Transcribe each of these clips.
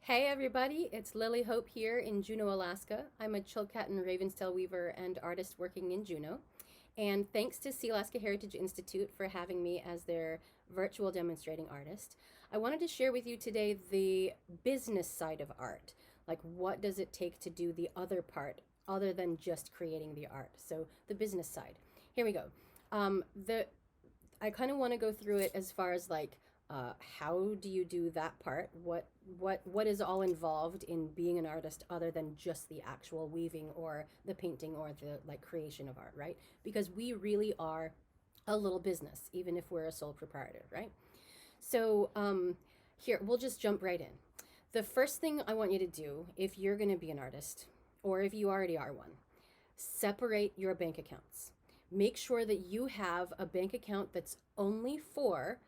Hey everybody, it's Lily Hope here in Juneau, Alaska. I'm a Chilkat and Ravenstail weaver and artist working in Juneau. And thanks to Sealaska Heritage Institute for having me as their virtual demonstrating artist. I wanted to share with you today the business side of art. Like, what does it take to do the other part other than just creating the art? So the business side. Here we go. The I kind of want to go through it as far as like how do you do that part? What is all involved in being an artist other than just the actual weaving or the painting or the like creation of art, right? Because we really are a little business, even if we're a sole proprietor, right? So here we'll just jump right in. The first thing I want you to do, if you're going to be an artist, or if you already are one, separate your bank accounts. Make sure that you have a bank account that's only for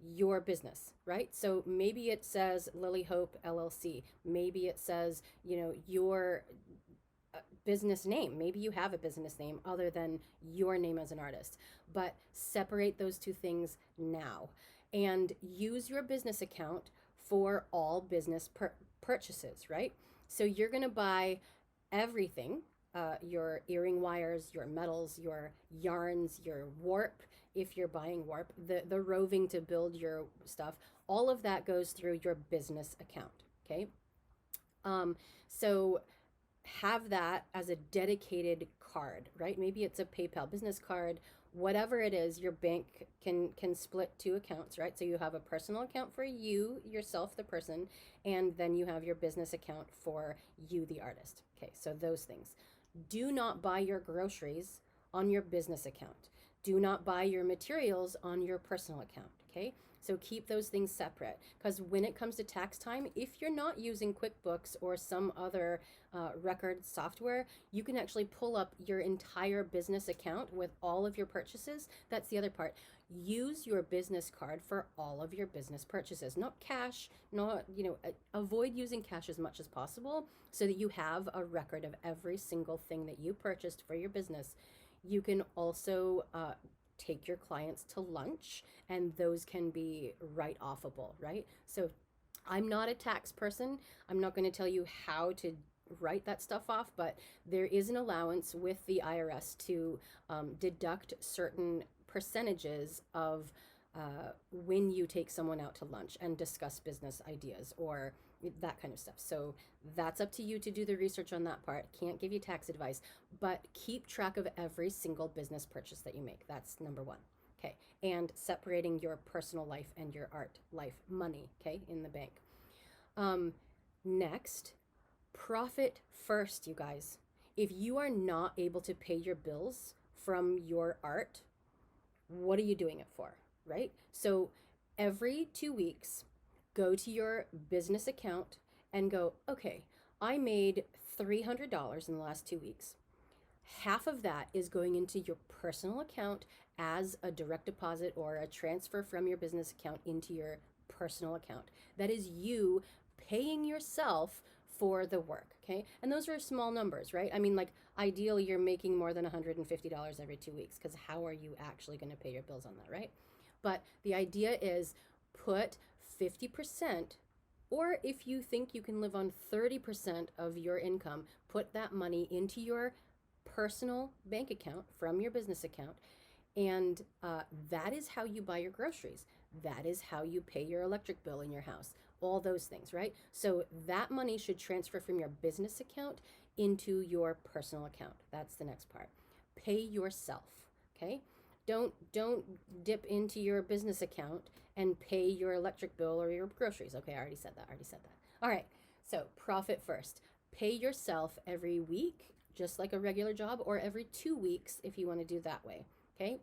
your business, right? So maybe it says Lily Hope LLC. Maybe it says, your business name. Maybe you have a business name other than your name as an artist. But separate those two things now and use your business account for all business purchases, right? So you're going to buy everything, your earring wires, your metals, your yarns, your warp, if you're buying warp, the roving to build your stuff, all of that goes through your business account, okay? So have that as a dedicated card, right? Maybe it's a PayPal business card, whatever it is. Your bank can split two accounts, right? So you have a personal account for you, yourself, the person, and then you have your business account for you, the artist. Okay, so those things. Do not buy your groceries on your business account. Do not buy your materials on your personal account, okay? So keep those things separate, because when it comes to tax time, if you're not using QuickBooks or some other record software, you can actually pull up your entire business account with all of your purchases. That's the other part. Use your business card for all of your business purchases, not cash, not, avoid using cash as much as possible so that you have a record of every single thing that you purchased for your business. You can also take your clients to lunch, and those can be write-offable, right? So I'm not a tax person. I'm not going to tell you how to write that stuff off, but there is an allowance with the IRS to deduct certain percentages of when you take someone out to lunch and discuss business ideas or that kind of stuff. So that's up to you to do the research on that part. Can't give you tax advice, but keep track of every single business purchase that you make. That's number one. Okay. And separating your personal life and your art life money, okay, in the bank. Next, profit first, you guys. If you are not able to pay your bills from your art, what are you doing it for, right? So every 2 weeks, go to your business account and go, okay, I made $300 in the last 2 weeks. Half of that is going into your personal account as a direct deposit or a transfer from your business account into your personal account. That is you paying yourself for the work, okay? And those are small numbers, right? I mean, like, ideally, you're making more than $150 every 2 weeks, because how are you actually going to pay your bills on that, right? But the idea is put 50%, or if you think you can live on 30% of your income, put that money into your personal bank account from your business account. And that is how you buy your groceries. That is how you pay your electric bill in your house. All those things, right? So that money should transfer from your business account into your personal account. That's the next part. Pay yourself, okay? Don't dip into your business account and pay your electric bill or your groceries. Okay, I already said that. All right, so profit first. Pay yourself every week, just like a regular job, or every 2 weeks if you want to do that way, okay?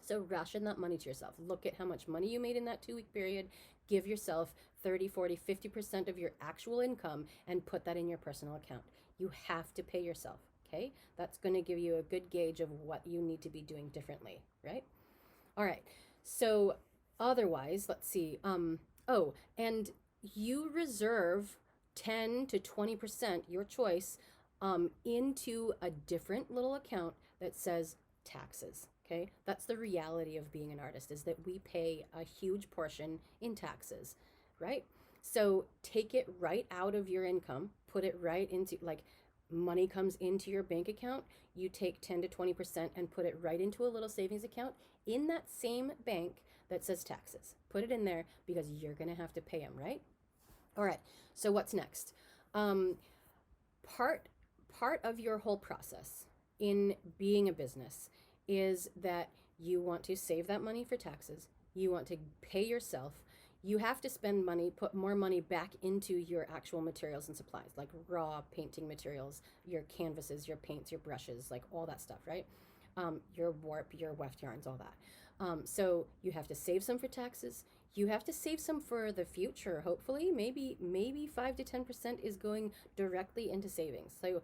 So ration that money to yourself. Look at how much money you made in that 2 week period. Give yourself 30, 40, 50% of your actual income and put that in your personal account. You have to pay yourself, okay? That's going to give you a good gauge of what you need to be doing differently, right? All right. So otherwise, let's see. Oh, and you reserve 10 to 20%, your choice, into a different little account that says taxes. Okay, that's the reality of being an artist, is that we pay a huge portion in taxes, right? So take it right out of your income, put it right into, like, money comes into your bank account, you take 10 to 20% and put it right into a little savings account in that same bank that says taxes. Put it in there because you're going to have to pay them, right? All right. So what's next? Um, part part of your whole process in being a business is that you want to save that money for taxes. You want to pay yourself. You have to spend money, put more money back into your actual materials and supplies, like raw painting materials, your canvases, your paints, your brushes, like all that stuff, right? Your warp, your weft yarns, all that. So you have to save some for taxes. You have to save some for the future. Hopefully, maybe 5 to 10% is going directly into savings. So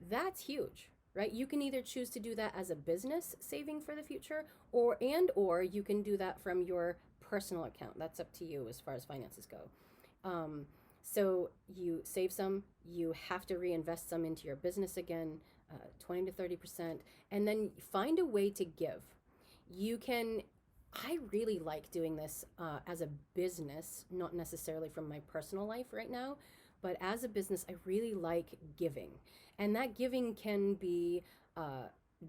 that's huge, right? You can either choose to do that as a business saving for the future, or you can do that from your personal account. That's up to you as far as finances go. So you save some, you have to reinvest some into your business again, 20 to 30%, and then find a way to give. You can, I really like doing this as a business, not necessarily from my personal life right now, but as a business, I really like giving. And that giving can be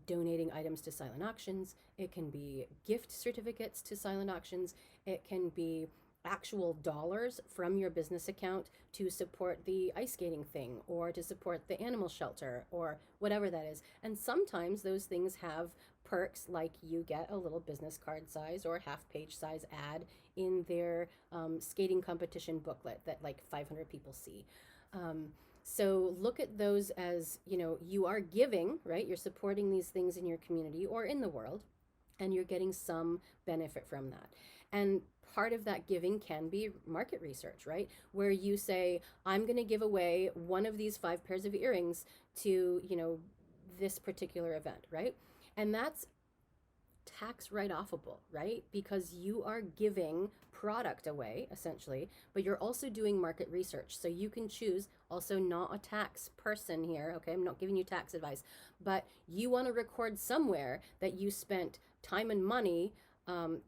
donating items to silent auctions, it can be gift certificates to silent auctions, it can be actual dollars from your business account to support the ice skating thing or to support the animal shelter or whatever that is. And sometimes those things have perks, like you get a little business card size or half page size ad in their skating competition booklet that like 500 people see. So look at those as, you are giving, right? You're supporting these things in your community or in the world, and you're getting some benefit from that. And part of that giving can be market research, right? Where you say, I'm going to give away one of these 5 pairs of earrings to, this particular event, right? And that's tax write-offable, right? Because you are giving product away, essentially, but you're also doing market research. So you can choose, also not a tax person here, okay? I'm not giving you tax advice, but you want to record somewhere that you spent time and money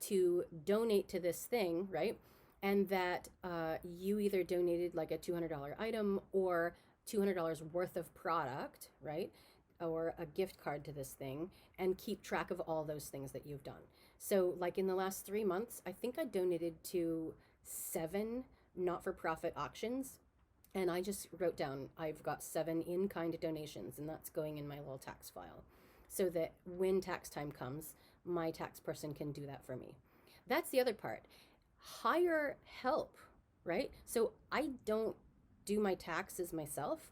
to donate to this thing, right? And that you either donated like a $200 item or $200 worth of product, right? Or a gift card to this thing, and keep track of all those things that you've done. So like in the last 3 months, I think I donated to 7 not-for-profit auctions, and I just wrote down I've got 7 in-kind donations, and that's going in my little tax file so that when tax time comes, my tax person can do that for me. That's the other part. Hire help, right? So I don't do my taxes myself.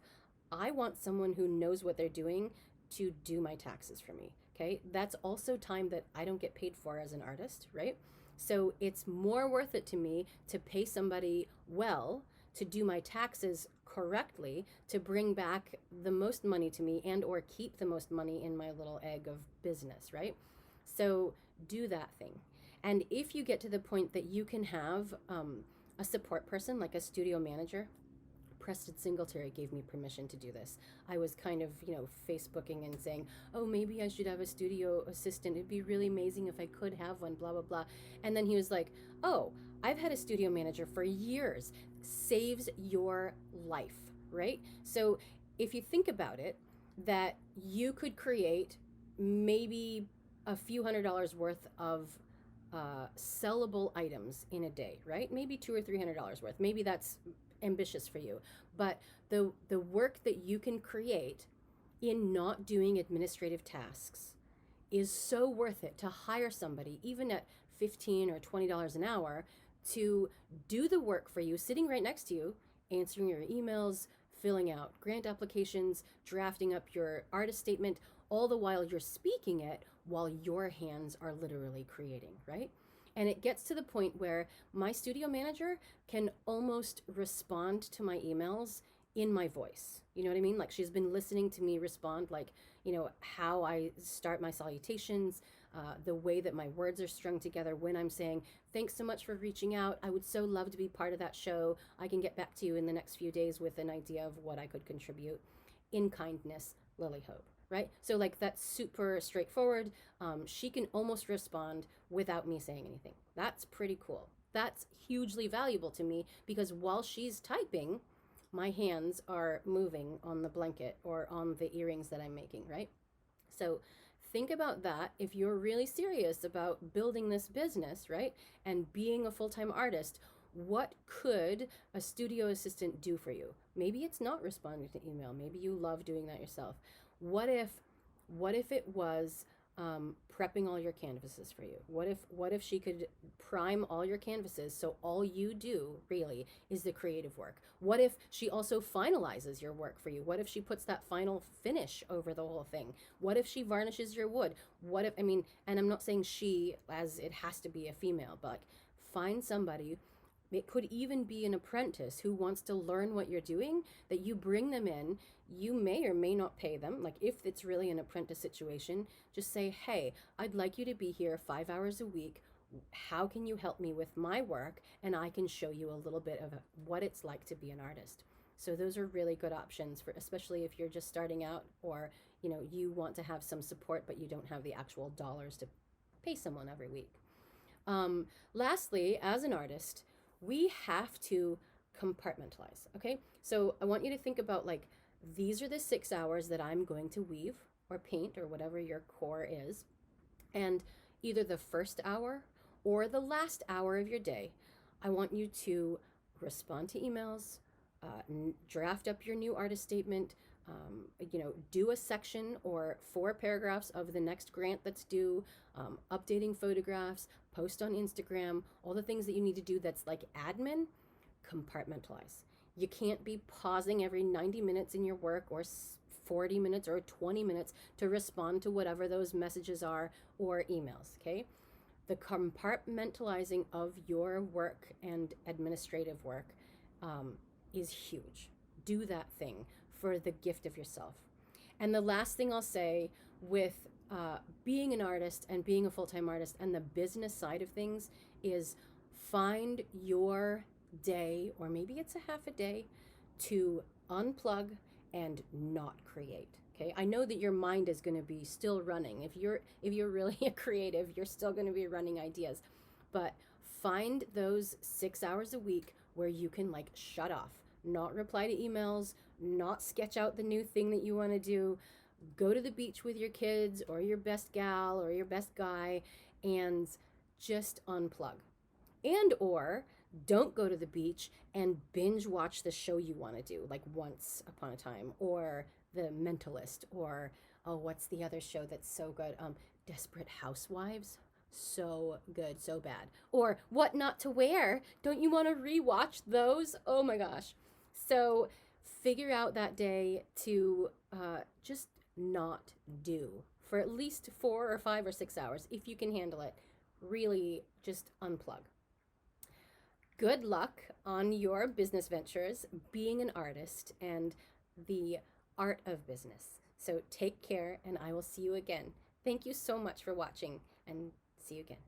I want someone who knows what they're doing to do my taxes for me. Okay. That's also time that I don't get paid for as an artist, right? So it's more worth it to me to pay somebody well to do my taxes correctly, to bring back the most money to me and or keep the most money in my little egg of business, right? So do that thing. And if you get to the point that you can have a support person, like a studio manager, Preston Singletary gave me permission to do this. I was kind of, Facebooking and saying, oh, maybe I should have a studio assistant. It'd be really amazing if I could have one, blah, blah, blah. And then he was like, oh, I've had a studio manager for years. Saves your life, right? So if you think about it, that you could create maybe a few $100s worth of sellable items in a day, right? Maybe $200 or $300 worth. Maybe that's ambitious for you, but the work that you can create in not doing administrative tasks is so worth it to hire somebody, even at $15 or $20 an hour, to do the work for you, sitting right next to you, answering your emails, filling out grant applications, drafting up your artist statement, all the while you're speaking it while your hands are literally creating, right? And it gets to the point where my studio manager can almost respond to my emails in my voice. You know what I mean? Like, she's been listening to me respond, like, how I start my salutations, the way that my words are strung together when I'm saying, thanks so much for reaching out. I would so love to be part of that show. I can get back to you in the next few days with an idea of what I could contribute. In kindness, Lily Hope. Right? So like, that's super straightforward. She can almost respond without me saying anything. That's pretty cool. That's hugely valuable to me because while she's typing, my hands are moving on the blanket or on the earrings that I'm making, right? So think about that if you're really serious about building this business, right? And being a full-time artist, what could a studio assistant do for you? Maybe it's not responding to email. Maybe you love doing that yourself. What if it was prepping all your canvases for you? What if she could prime all your canvases so all you do really is the creative work? What if she also finalizes your work for you? What if she puts that final finish over the whole thing? What if she varnishes your wood? What if, I mean, and I'm not saying she as it has to be a female, but like, find somebody. It could even be an apprentice who wants to learn what you're doing, that you bring them in. You may or may not pay them. Like if it's really an apprentice situation, just say, hey, I'd like you to be here 5 hours a week. How can you help me with my work? And I can show you a little bit of what it's like to be an artist. So those are really good options for, especially if you're just starting out, or you want to have some support but you don't have the actual dollars to pay someone every week. Lastly, as an artist, we have to compartmentalize. Okay, so I want you to think about, like, these are the 6 hours that I'm going to weave or paint or whatever your core is, and either the first hour or the last hour of your day, I want you to respond to emails, draft up your new artist statement, do a section or 4 paragraphs of the next grant that's due, updating photographs, post on Instagram, all the things that you need to do that's like admin. Compartmentalize. You can't be pausing every 90 minutes in your work, or 40 minutes or 20 minutes to respond to whatever those messages are or emails, okay? The compartmentalizing of your work and administrative work is huge. Do that thing for the gift of yourself. And the last thing I'll say with being an artist and being a full-time artist and the business side of things is find your day, or maybe it's a half a day, to unplug and not create. Okay, I know that your mind is going to be still running. If you're really a creative, you're still going to be running ideas, but find those 6 hours a week where you can like shut off, not reply to emails, not sketch out the new thing that you want to do. Go to the beach with your kids or your best gal or your best guy and just unplug. And or don't go to the beach and binge watch the show you want to do, like Once Upon a Time or The Mentalist, or what's the other show that's so good? Desperate Housewives. So good, so bad. Or What Not to Wear. Don't you want to rewatch those? Oh my gosh. So figure out that day to just not do for at least 4 or 5 or 6 hours if you can handle it. Really just unplug. Good luck on your business ventures, being an artist, and the art of business. So take care, and I will see you again. Thank you so much for watching, and see you again.